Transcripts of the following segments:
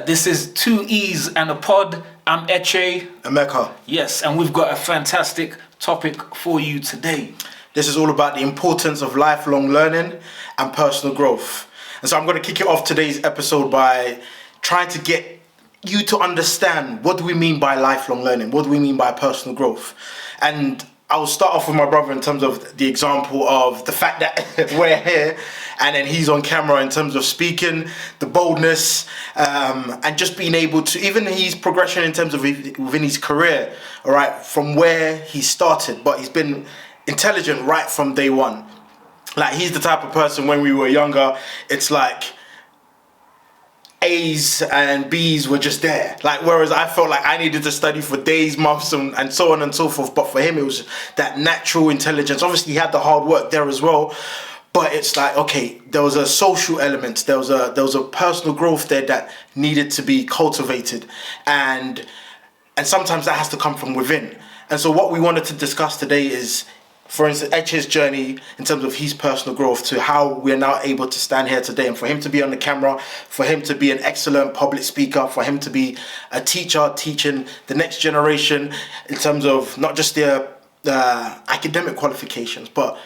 This is Two E's and a Pod. I'm Eche. Emeka. Yes, and we've got a fantastic topic for you today. This is all about the importance of lifelong learning and personal growth. And so I'm going to kick it off today's episode by trying to get you to understand, what do we mean by lifelong learning? What do we mean by personal growth? And I'll start off with my brother in terms of the example of the fact that we're here and then he's on camera in terms of speaking, the boldness, and just being able to, even his progression in terms of within his career, all right, from where he started, but he's been intelligent right from day one. Like, he's the type of person, when we were younger, it's like A's and B's were just there. Like, whereas I felt like I needed to study for days, months, and so on and so forth. But for him, it was that natural intelligence. Obviously, he had the hard work there as well. But it's like, okay, there was a social element. There was a personal growth there that needed to be cultivated. And sometimes that has to come from within. And so what we wanted to discuss today is, for instance, Eche's journey in terms of his personal growth to how we're now able to stand here today, and for him to be on the camera, for him to be an excellent public speaker, for him to be a teacher teaching the next generation in terms of not just their academic qualifications, but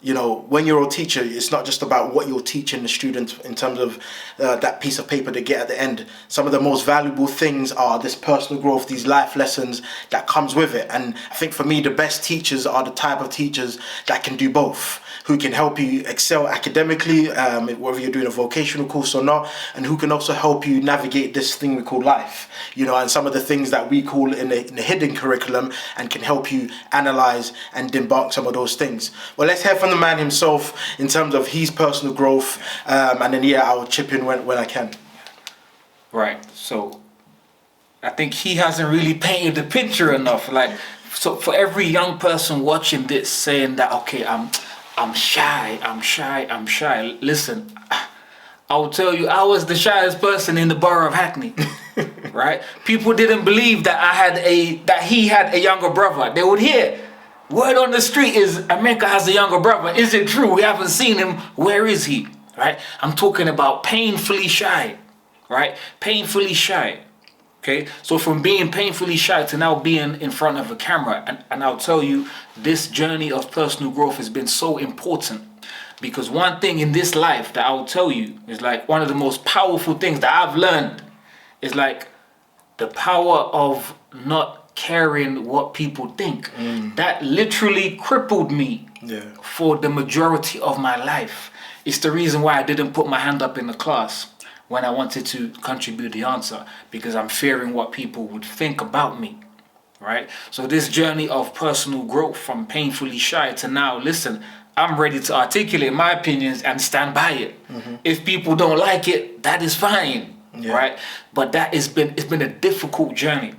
you know, when you're a teacher, it's not just about what you're teaching the students in terms of that piece of paper they get at the end. Some of the most valuable things are this personal growth, these life lessons that comes with it. And I think for me, the best teachers are the type of teachers that can do both, who can help you excel academically, whether you're doing a vocational course or not, and who can also help you navigate this thing we call life, you know, and some of the things that we call in the hidden curriculum, and can help you analyze and debunk some of those things. Well, let's hear from the man himself in terms of his personal growth, and then I'll chip in when I can. Right. So I think he hasn't really painted the picture enough. Like, so for every young person watching this saying that, okay, I'm shy. Listen, I will tell you, I was the shyest person in the borough of Hackney. Right? People didn't believe that he had a younger brother. They would hear, word on the street is Emeka has a younger brother. Is it true? We haven't seen him. Where is he? Right? I'm talking about painfully shy. Right? Painfully shy. Okay? So from being painfully shy to now being in front of a camera, and I'll tell you, this journey of personal growth has been so important, because one thing in this life that I'll tell you is, like, one of the most powerful things that I've learned is, like, the power of not caring what people think. That literally crippled me for the majority of my life. It's the reason why I didn't put my hand up in the class when I wanted to contribute the answer, because I'm fearing what people would think about me, right? So this journey of personal growth from painfully shy to now, listen, I'm ready to articulate my opinions and stand by it. If people don't like it, that is fine, right? But it's been a difficult journey.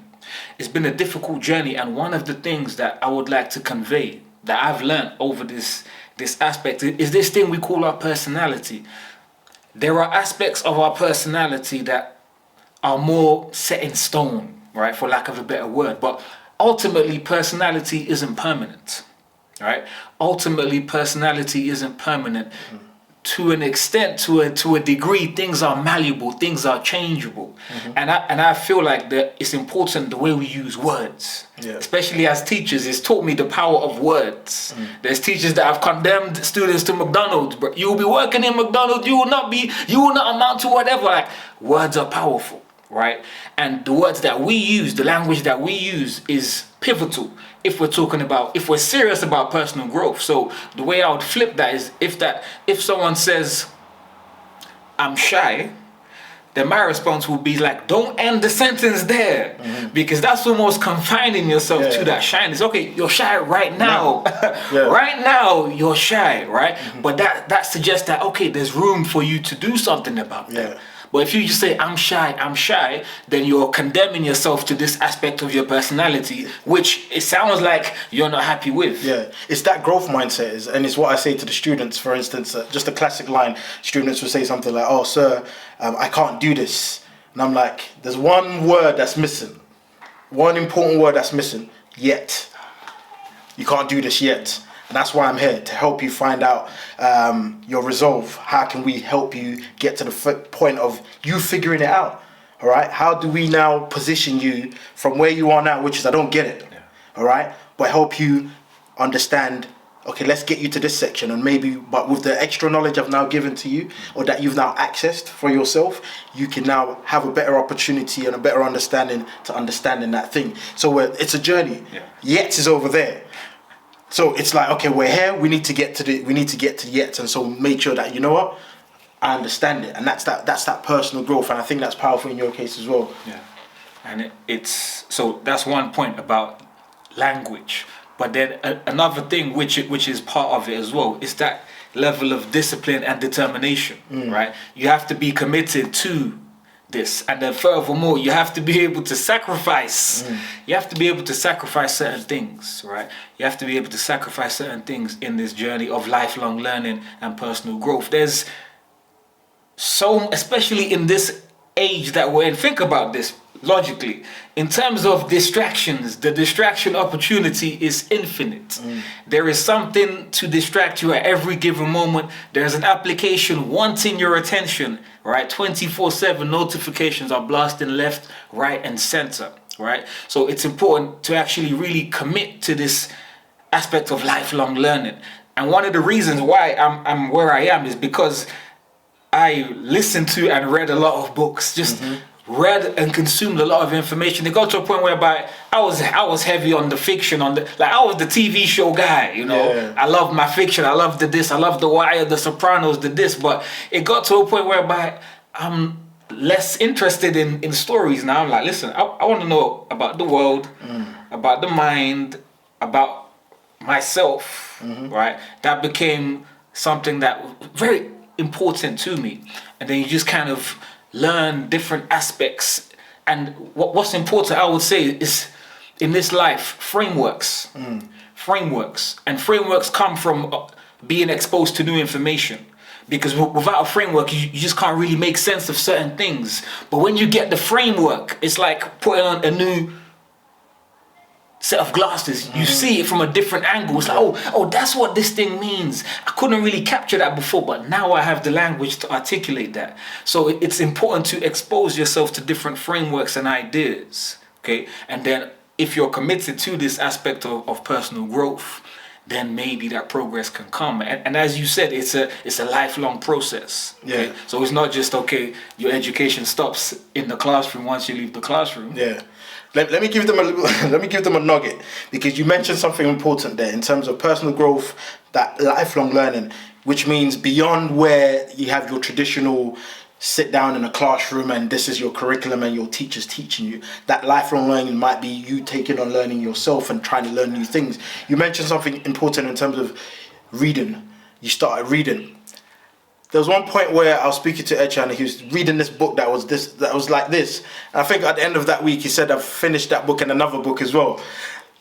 It's been a difficult journey, and one of the things that I would like to convey that I've learned over this aspect is this thing we call our personality. There are aspects of our personality that are more set in stone, right, for lack of a better word, but ultimately personality isn't permanent, right? Ultimately personality isn't permanent. To an extent, to a degree, things are malleable, things are changeable. And I feel like that it's important the way we use words. Especially as teachers, it's taught me the power of words. There's teachers that have condemned students to McDonald's, but you'll be working in McDonald's, you will not amount to whatever. Like, words are powerful, right? And the words that we use, the language that we use is pivotal if we're serious about personal growth. So the way I would flip that is, if someone says I'm shy, then my response would be like, don't end the sentence there, because that's almost confining yourself to that shyness. Okay, you're shy right now. Right now you're shy, right? But that suggests that, okay, there's room for you to do something about that. But if you just say, I'm shy, then you're condemning yourself to this aspect of your personality, which it sounds like you're not happy with. It's that growth mindset, and it's what I say to the students. For instance, just a classic line, students will say something like, oh, sir, I can't do this. And I'm like, there's one word that's missing. One important word that's missing, yet. You can't do this yet. And that's why I'm here, to help you find out your resolve. How can we help you get to the point of you figuring it out? All right, how do we now position you from where you are now, which is I don't get it. Yeah. All right, but help you understand. Okay, let's get you to this section, and maybe, but with the extra knowledge I've now given to you, or that you've now accessed for yourself, you can now have a better opportunity and a better understanding to understanding that thing. So it's a journey. Yeah. Yet is over there. So it's like, okay, we're here. We need to get to the yet, and so make sure that, you know what, I understand it, and that's that personal growth, and I think that's powerful in your case as well. Yeah, and it's so that's one point about language. But then another thing which is part of it as well is that level of discipline and determination, right? You have to be committed to this, and then furthermore, you have to be able to sacrifice. You have to be able to sacrifice certain things, right? You have to be able to sacrifice certain things in this journey of lifelong learning and personal growth. There's so, especially in this age that we're in, think about this logically. In terms of distractions, the distraction opportunity is infinite. There is something to distract you at every given moment. There's an application wanting your attention, right? 24/7 notifications are blasting left, right, and center, right? So it's important to actually really commit to this aspect of lifelong learning. And one of the reasons why I'm where I am is because I listened to and read a lot of books, just read and consumed a lot of information. It got to a point whereby I was heavy on the fiction, I was the TV show guy, you know. Yeah. I love my fiction, I love I love The Wire, The Sopranos, this, but it got to a point whereby I'm less interested in stories now. I'm like, listen, I want to know about the world, about the mind, about myself, right? That became something that was very important to me. And then you just kind of learn different aspects. And what's important, I would say, is in this life, frameworks. Frameworks. And frameworks come from being exposed to new information. Because without a framework, you just can't really make sense of certain things. But when you get the framework, it's like putting on a new set of glasses. You see it from a different angle. It's like, oh, that's what this thing means. I couldn't really capture that before, but now I have the language to articulate that. So it's important to expose yourself to different frameworks and ideas, okay? And then if you're committed to this aspect of personal growth, then maybe that progress can come. And as you said, it's a lifelong process. Okay? Yeah. So it's not just, okay, your education stops in the classroom once you leave the classroom. Yeah. Let me give them a nugget, because you mentioned something important there in terms of personal growth, that lifelong learning, which means beyond where you have your traditional sit down in a classroom and this is your curriculum and your teacher's teaching you. That lifelong learning might be you taking on learning yourself and trying to learn new things. You mentioned something important in terms of reading. You started reading. There was one point where I was speaking to Echan and he was reading this book that was like this. And I think at the end of that week, he said, I've finished that book and another book as well.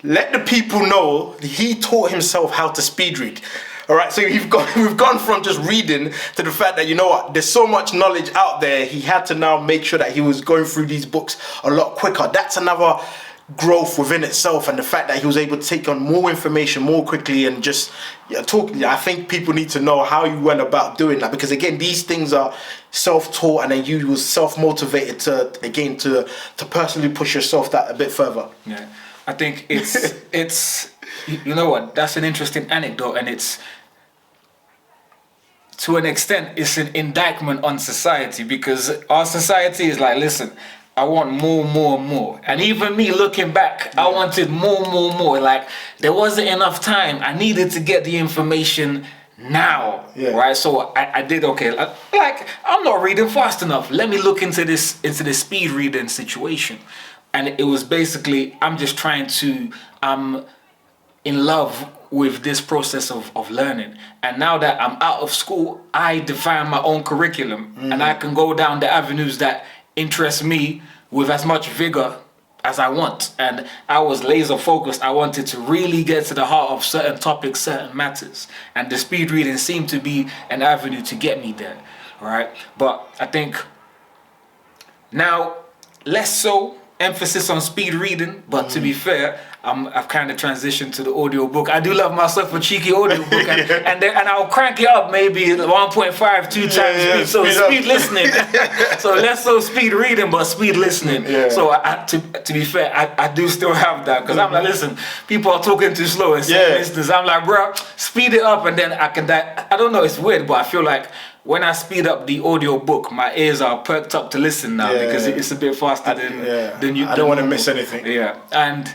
Let the people know he taught himself how to speed read. All right, so we've gone from just reading to the fact that, you know what, there's so much knowledge out there. He had to now make sure that he was going through these books a lot quicker. That's another growth within itself, and the fact that he was able to take on more information more quickly and just talk. I think people need to know how you went about doing that, because again, these things are self-taught, and then you was self-motivated to personally push yourself that a bit further. Yeah, I think it's you know what, that's an interesting anecdote, and it's, to an extent, it's an indictment on society, because our society is like, listen, I want more. And even me looking back, I wanted more. Like, there wasn't enough time. I needed to get the information now, right? So I did, okay, like, I'm not reading fast enough. Let me look into this speed reading situation. And it was basically, I'm just trying to, I'm in love with this process of learning. And now that I'm out of school, I define my own curriculum, and I can go down the avenues that interest me with as much vigor as I want. And I was laser focused. I wanted to really get to the heart of certain topics, certain matters. And the speed reading seemed to be an avenue to get me there, right? But I think now, less so emphasis on speed reading, but to be fair, I've kind of transitioned to the audiobook. I do love myself a cheeky audiobook, and I'll crank it up maybe 1.5, 2 times speed. So speed listening. So less so speed reading, but speed listening. Yeah. So to be fair, I do still have that, because I'm like, listen, people are talking too slow. In some instances, I'm like, bro, speed it up, and then I can. I don't know, it's weird, but I feel like when I speed up the audio book, my ears are perked up to listen now, because it's a bit faster than you. I don't want to miss anything. Yeah, and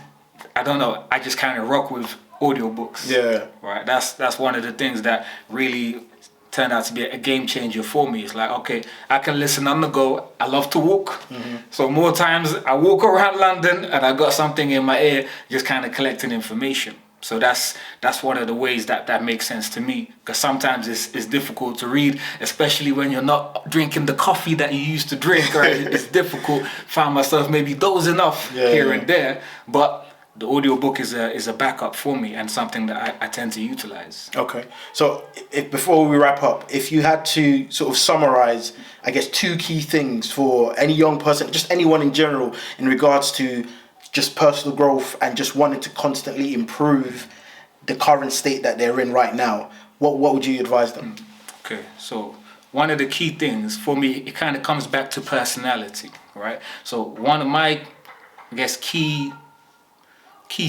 I don't know, I just kind of rock with audiobooks. Yeah. Right. That's one of the things that really turned out to be a game changer for me. It's like, okay, I can listen on the go. I love to walk. So more times I walk around London and I got something in my ear, just kind of collecting information. So that's one of the ways that makes sense to me, because sometimes it's difficult to read, especially when you're not drinking the coffee that you used to drink. Right? It's difficult. Find myself maybe dozing off here and there, but the audiobook is a backup for me, and something that I tend to utilize. Okay. So before we wrap up, if you had to sort of summarize, I guess, 2 key things for any young person, just anyone in general, in regards to just personal growth and just wanting to constantly improve the current state that they're in right now, what would you advise them? Okay, so one of the key things for me, it kind of comes back to personality, right? So one of my, I guess, key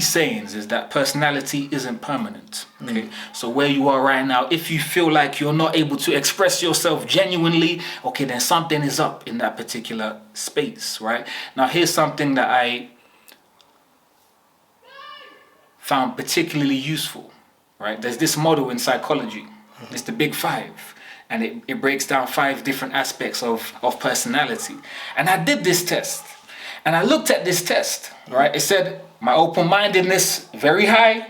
sayings is that personality isn't permanent. Okay, so where you are right now, if you feel like you're not able to express yourself genuinely, okay, then something is up in that particular space, right? Now here's something that I found particularly useful, right? There's this model in psychology. It's the Big Five, and it breaks down 5 different aspects of personality. And I did this test, and I looked at this test, right? It said my open-mindedness very high,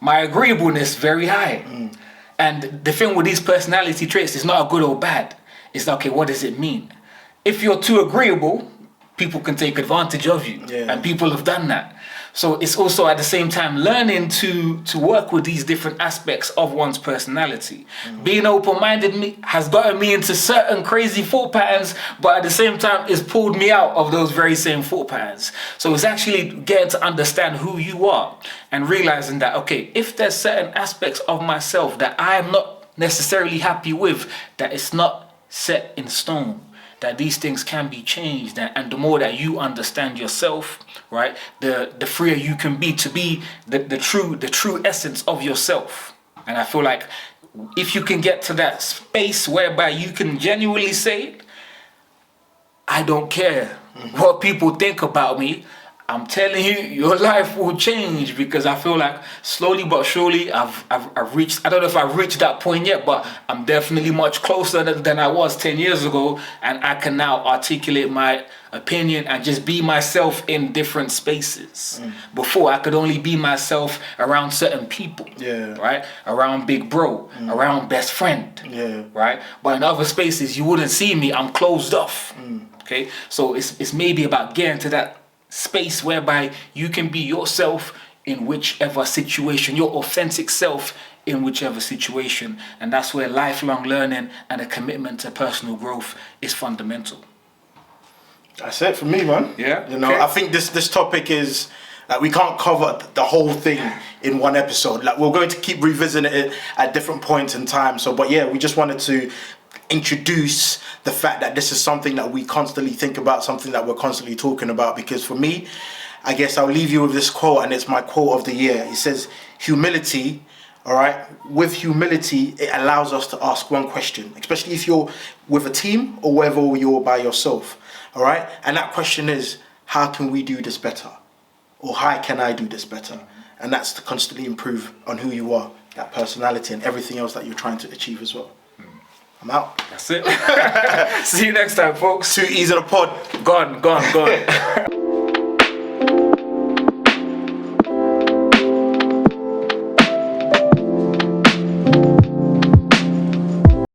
my agreeableness very high. And the thing with these personality traits is not a good or bad. It's okay, what does it mean? If you're too agreeable, people can take advantage of you, and people have done that. So it's also at the same time learning to work with these different aspects of one's personality. Being open-minded has gotten me into certain crazy thought patterns, but at the same time it's pulled me out of those very same thought patterns. So it's actually getting to understand who you are and realizing that, okay, if there's certain aspects of myself that I am not necessarily happy with, that it's not set in stone, that these things can be changed, and the more that you understand yourself, right, the freer you can be to be the true essence of yourself. And I feel like if you can get to that space whereby you can genuinely say, I don't care what people think about me, I'm telling you, your life will change, because I feel like slowly but surely I've reached, I don't know if I've reached that point yet, but I'm definitely much closer than I was 10 years ago, and I can now articulate my opinion and just be myself in different spaces. Before, I could only be myself around certain people, right? Around big bro, around best friend, right? But in other spaces, you wouldn't see me, I'm closed off, okay? So it's maybe about getting to that space whereby you can be yourself in whichever situation, your authentic self in whichever situation. And that's where lifelong learning and a commitment to personal growth is fundamental. That's it for me, man. Yeah. You know, I think this topic is, like, we can't cover the whole thing in one episode. Like, we're going to keep revisiting it at different points in time. So, but yeah, we just wanted to introduce the fact that this is something that we constantly think about, something that we're constantly talking about. Because for me, I guess I'll leave you with this quote, and it's my quote of the year. It says, humility, all right, with humility, it allows us to ask one question, especially if you're with a team or whether you're by yourself, all right? And that question is, how can we do this better? Or how can I do this better? And that's to constantly improve on who you are, that personality, and everything else that you're trying to achieve as well. I'm out. That's it. See you next time, folks. Too easy to pod. Gone.